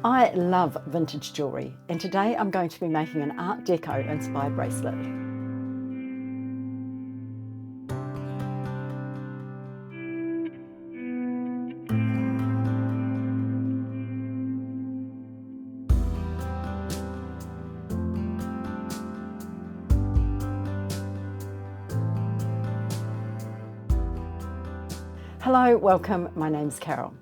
I love vintage jewellery, and today I'm going to be making an Art Deco-inspired bracelet. Hello, welcome, my name's Carol.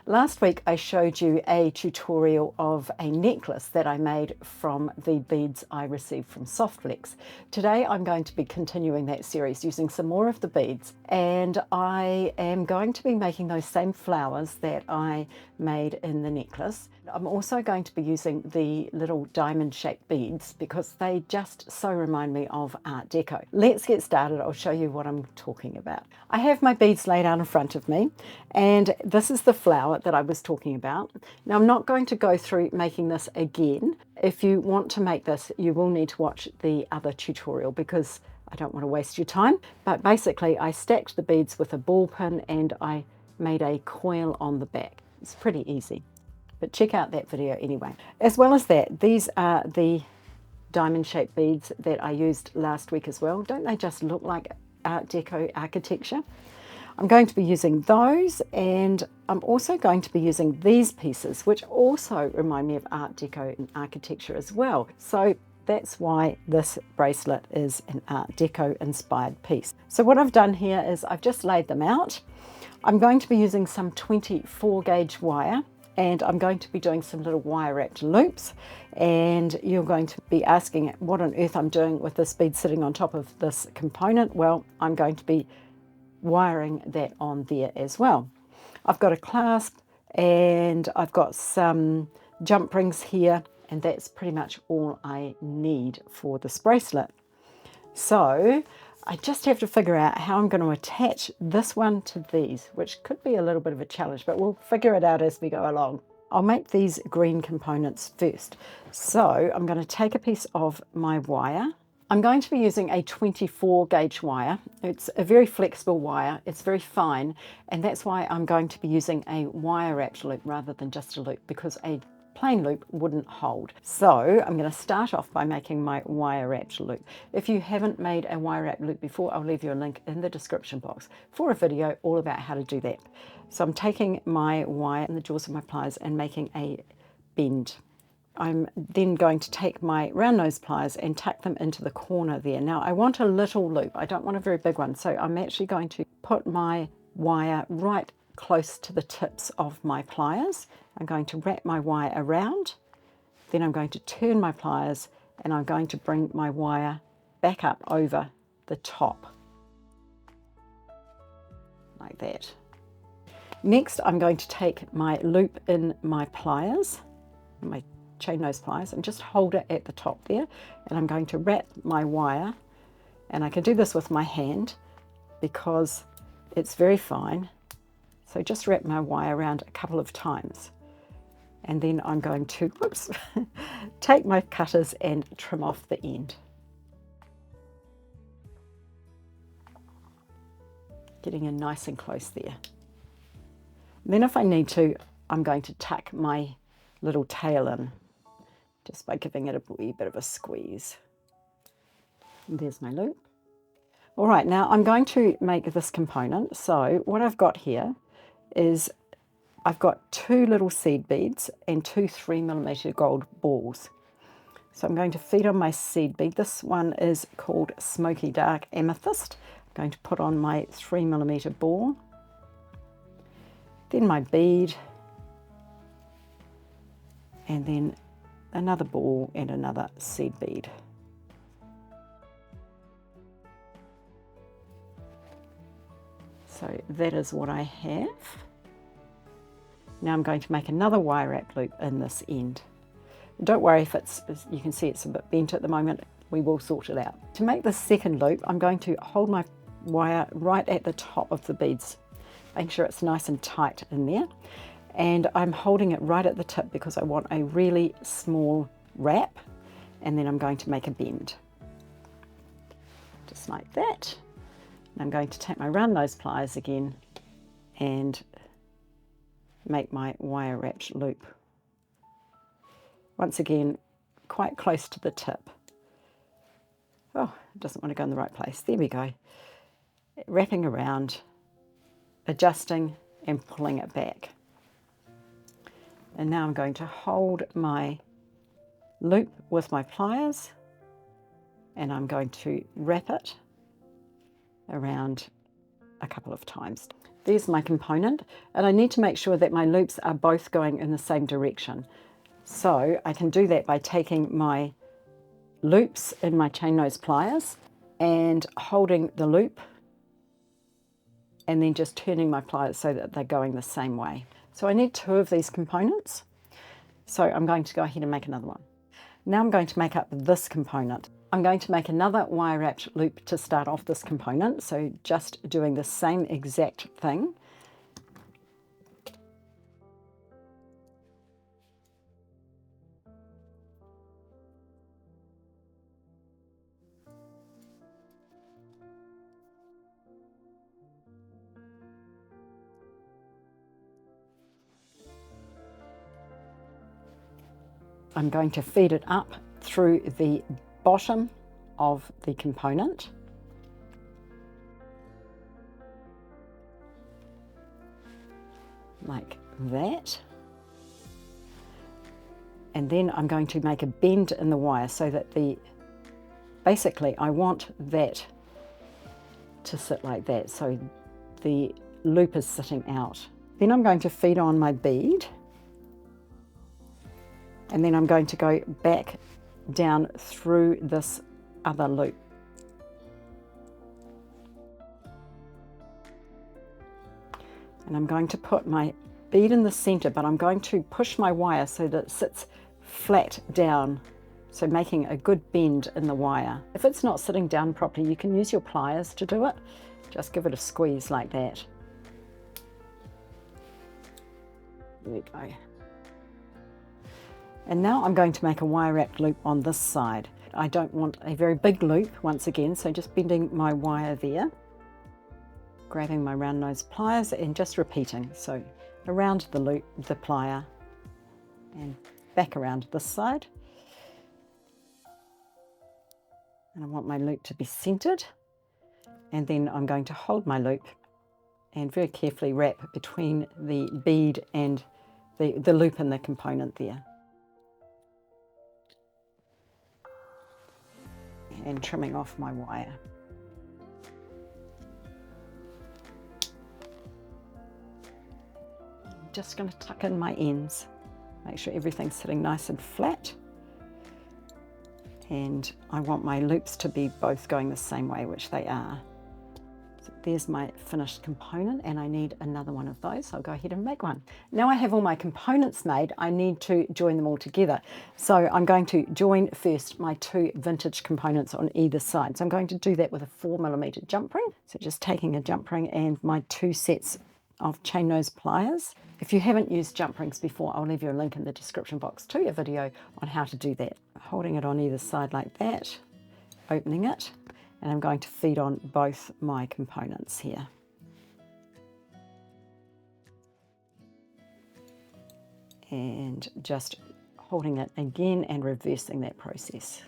Last week I showed you a tutorial of a necklace that I made from the beads I received from Softflex. Today I'm going to be continuing that series using some more of the beads, and I am going to be making those same flowers that I made in the necklace. I'm also going to be using the little diamond shaped beads because they just so remind me of Art Deco. Let's get started. I'll show you what I'm talking about. I have my beads laid out in front of me, and this is the flower that I was talking about. Now I'm not going to go through making this again. If you want to make this, you will need to watch the other tutorial because I don't want to waste your time. But basically I stacked the beads with a ball pin and I made a coil on the back. It's pretty easy, but check out that video anyway. As well as that, these are the diamond shaped beads that I used last week as well. Don't they just look like Art Deco architecture? I'm going to be using those, and I'm also going to be using these pieces, which also remind me of Art Deco and architecture as well. So that's why this bracelet is an Art Deco inspired piece. So what I've done here is I've just laid them out. I'm going to be using some 24 gauge wire, and I'm going to be doing some little wire wrapped loops, and you're going to be asking what on earth I'm doing with this bead sitting on top of this component. Well, I'm going to be wiring that on there as well. I've got a clasp and I've got some jump rings here, and that's pretty much all I need for this bracelet. So I just have to figure out how I'm going to attach this one to these, which could be a little bit of a challenge, but we'll figure it out as we go along. I'll make these green components first. So I'm going to take a piece of my wire. I'm going to be using a 24 gauge wire. It's a very flexible wire, it's very fine, and that's why I'm going to be using a wire wrapped loop rather than just a loop, because a plain loop wouldn't hold. So I'm going to start off by making my wire wrapped loop. If you haven't made a wire wrapped loop before, I'll leave you a link in the description box for a video all about how to do that. So I'm taking my wire in the jaws of my pliers and making a bend. I'm then going to take my round nose pliers and tuck them into the corner there. Now I want a little loop, I don't want a very big one, so I'm actually going to put my wire right close to the tips of my pliers. I'm going to wrap my wire around, then I'm going to turn my pliers and I'm going to bring my wire back up over the top, like that. Next I'm going to take my loop in my pliers, my chain nose pliers, and just hold it at the top there, and I'm going to wrap my wire, and I can do this with my hand because it's very fine. So just wrap my wire around a couple of times, and then I'm going to take my cutters and trim off the end, getting in nice and close there. And then if I need to, I'm going to tuck my little tail in just by giving it a wee bit of a squeeze. And there's my loop. All right, now I'm going to make this component. So what I've got here is I've got two little seed beads and two 3mm gold balls. So I'm going to feed on my seed bead. This one is called Smoky Dark Amethyst. I'm going to put on my 3mm ball, then my bead, and then another ball and another seed bead. So that is what I have. Now I'm going to make another wire wrap loop in this end. Don't worry if you can see it's a bit bent at the moment, we will sort it out. To make this second loop, I'm going to hold my wire right at the top of the beads, making sure it's nice and tight in there. And I'm holding it right at the tip because I want a really small wrap, and then I'm going to make a bend, just like that. And I'm going to take my round nose pliers again and make my wire wrapped loop once again, quite close to the tip. Oh, it doesn't want to go in the right place. There we go. Wrapping around, adjusting and pulling it back. And now I'm going to hold my loop with my pliers and I'm going to wrap it around a couple of times. There's my component, and I need to make sure that my loops are both going in the same direction. So I can do that by taking my loops in my chain nose pliers and holding the loop and then just turning my pliers so that they're going the same way. So I need 2 of these components. So I'm going to go ahead and make another one. Now I'm going to make up this component. I'm going to make another wire wrapped loop to start off this component. So just doing the same exact thing. I'm going to feed it up through the bottom of the component. Like that. And then I'm going to make a bend in the wire so that basically I want that to sit like that, so the loop is sitting out. Then I'm going to feed on my bead. And then I'm going to go back down through this other loop. And I'm going to put my bead in the center, but I'm going to push my wire so that it sits flat down, so making a good bend in the wire. If it's not sitting down properly, you can use your pliers to do it. Just give it a squeeze like that. There we go. And now I'm going to make a wire wrapped loop on this side. I don't want a very big loop once again, so just bending my wire there, grabbing my round nose pliers and just repeating. So around the loop, the plier, and back around this side. And I want my loop to be centered. And then I'm going to hold my loop and very carefully wrap between the bead and the loop in the component there. And trimming off my wire. I'm just going to tuck in my ends, make sure everything's sitting nice and flat. And I want my loops to be both going the same way, which they are. So there's my finished component, and I need another one of those. So I'll go ahead and make one. Now I have all my components made, I need to join them all together. So I'm going to join first my 2 vintage components on either side. So I'm going to do that with a 4mm jump ring. So just taking a jump ring and my 2 sets of chain nose pliers. If you haven't used jump rings before, I'll leave you a link in the description box to a video on how to do that. Holding it on either side like that, opening it, and I'm going to feed on both my components here. And just holding it again and reversing that process.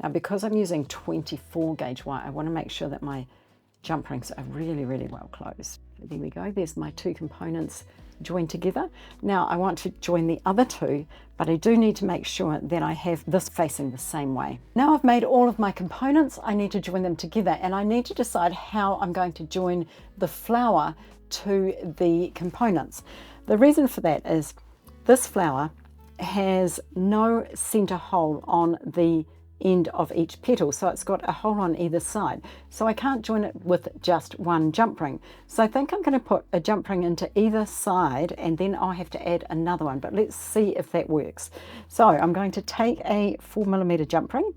Now, because I'm using 24 gauge wire, I want to make sure that my jump rings are really, really well closed. There we go, there's my 2 components joined together. Now I want to join the other 2, but I do need to make sure that I have this facing the same way. Now I've made all of my components, I need to join them together, and I need to decide how I'm going to join the flower to the components. The reason for that is this flower has no center hole on the end of each petal, so it's got a hole on either side, so I can't join it with just one jump ring. So I think I'm going to put a jump ring into either side, and then I'll have to add another one, but let's see if that works. So I'm going to take a 4mm jump ring.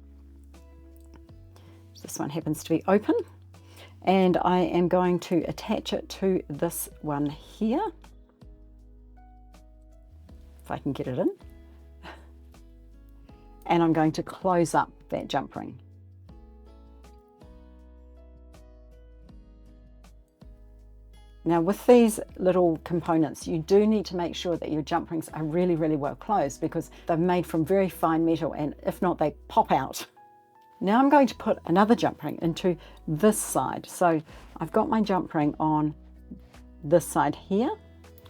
This one happens to be open, and I am going to attach it to this one here, if I can get it in. And I'm going to close up that jump ring. Now with these little components, you do need to make sure that your jump rings are really, really well closed because they're made from very fine metal, and if not, they pop out. Now I'm going to put another jump ring into this side. So I've got my jump ring on this side here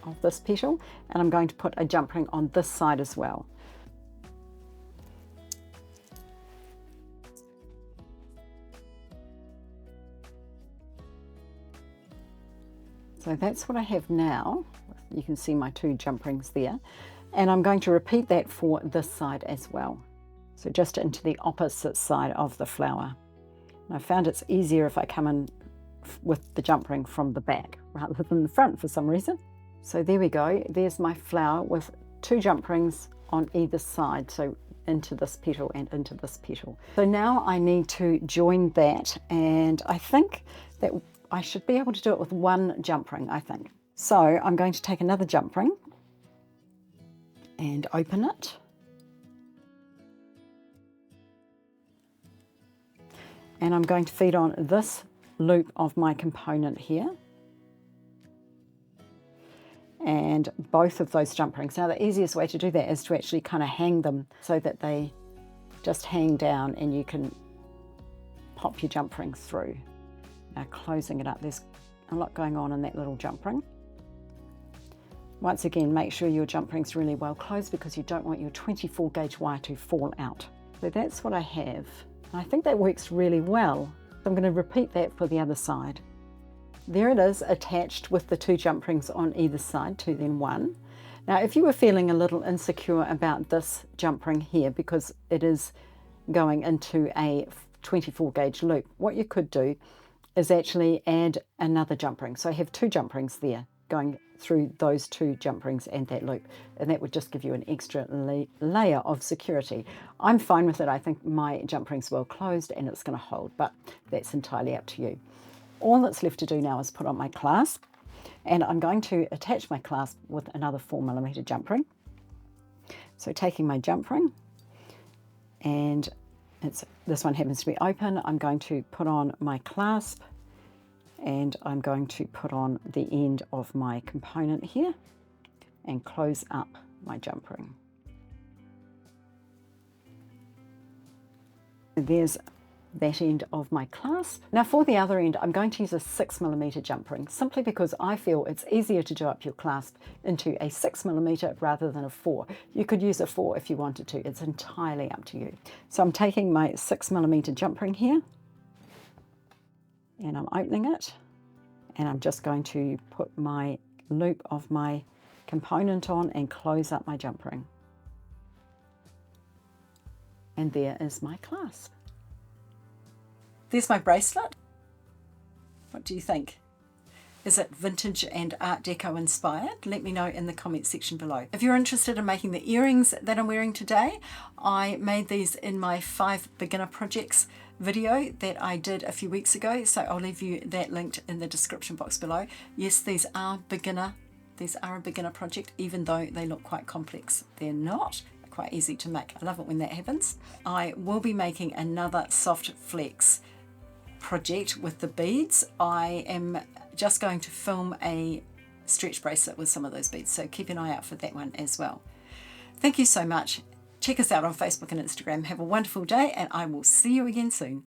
of this petal, and I'm going to put a jump ring on this side as well. So that's what I have now. You can see my 2 jump rings there. And I'm going to repeat that for this side as well. So just into the opposite side of the flower. And I found it's easier if I come in with the jump ring from the back rather than the front for some reason. So there we go. There's my flower with 2 jump rings on either side. So into this petal and into this petal. So now I need to join that, and I think that I should be able to do it with 1 jump ring, I think. So I'm going to take another jump ring and open it. And I'm going to feed on this loop of my component here. And both of those jump rings. Now the easiest way to do that is to actually kind of hang them so that they just hang down and you can pop your jump rings through. Now closing it up, there's a lot going on in that little jump ring. Once again, make sure your jump ring's really well closed because you don't want your 24 gauge wire to fall out. So that's what I have. I think that works really well. So I'm going to repeat that for the other side. There it is, attached with the 2 jump rings on either side, 2 then 1. Now if you were feeling a little insecure about this jump ring here because it is going into a 24 gauge loop, what you could do is actually add another jump ring. So I have 2 jump rings there going through those 2 jump rings and that loop, and that would just give you an extra layer of security. I'm fine with it. I think my jump ring's well closed and it's going to hold, but that's entirely up to you. All that's left to do now is put on my clasp, and I'm going to attach my clasp with another 4mm jump ring. So taking my jump ring, and this one happens to be open, I'm going to put on my clasp, and I'm going to put on the end of my component here and close up my jump ring. There's that end of my clasp. Now for the other end, I'm going to use a 6mm jump ring, simply because I feel it's easier to do up your clasp into a 6mm rather than a 4. You could use a 4 if you wanted to, it's entirely up to you. So I'm taking my 6mm jump ring here, and I'm opening it, and I'm just going to put my loop of my component on and close up my jump ring. And there is my clasp. There's my bracelet. What do you think? Is it vintage and Art Deco inspired? Let me know in the comment section below. If you're interested in making the earrings that I'm wearing today, I made these in my 5 beginner projects video that I did a few weeks ago, so I'll leave you that linked in the description box below. Yes, these are a beginner project, even though they look quite complex. They're not. They're quite easy to make. I love it when that happens. I will be making another soft flex project with the beads. I am just going to film a stretch bracelet with some of those beads, so keep an eye out for that one as well. Thank you so much. Check us out on Facebook and Instagram. Have a wonderful day, and I will see you again soon.